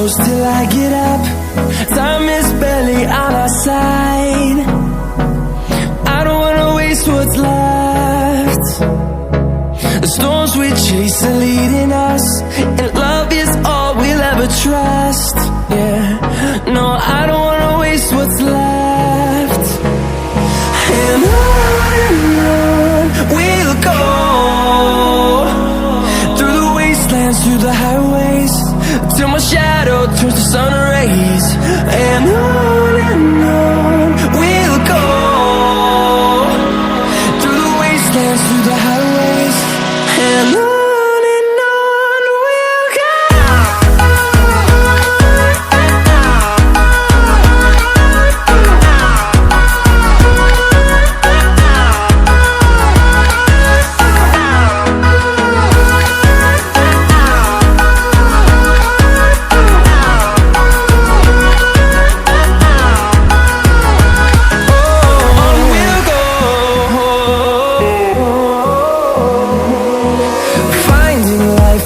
close till I get up. Time is barely on our side. I don't wanna waste what's left. The storms we chase are leading us, and love is all we'll ever trust. Yeah, no, I don't wanna waste what's left. And on we'll go, through the wastelands, through the highways, till my shadow turns to sun rays. And on we'll go, through the wastelands, through the highways, and on we'll go.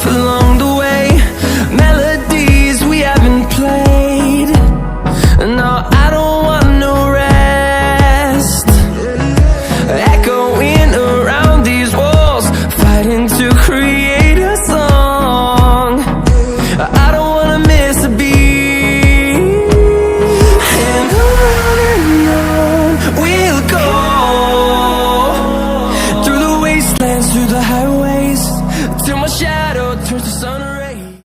Along the way, melodies we haven't played. No, I don't want no rest. Echoing around these walls, fighting to create a song. I don't wanna miss a beat. And on we'll go, through the wastelands, through the highways, till my shadow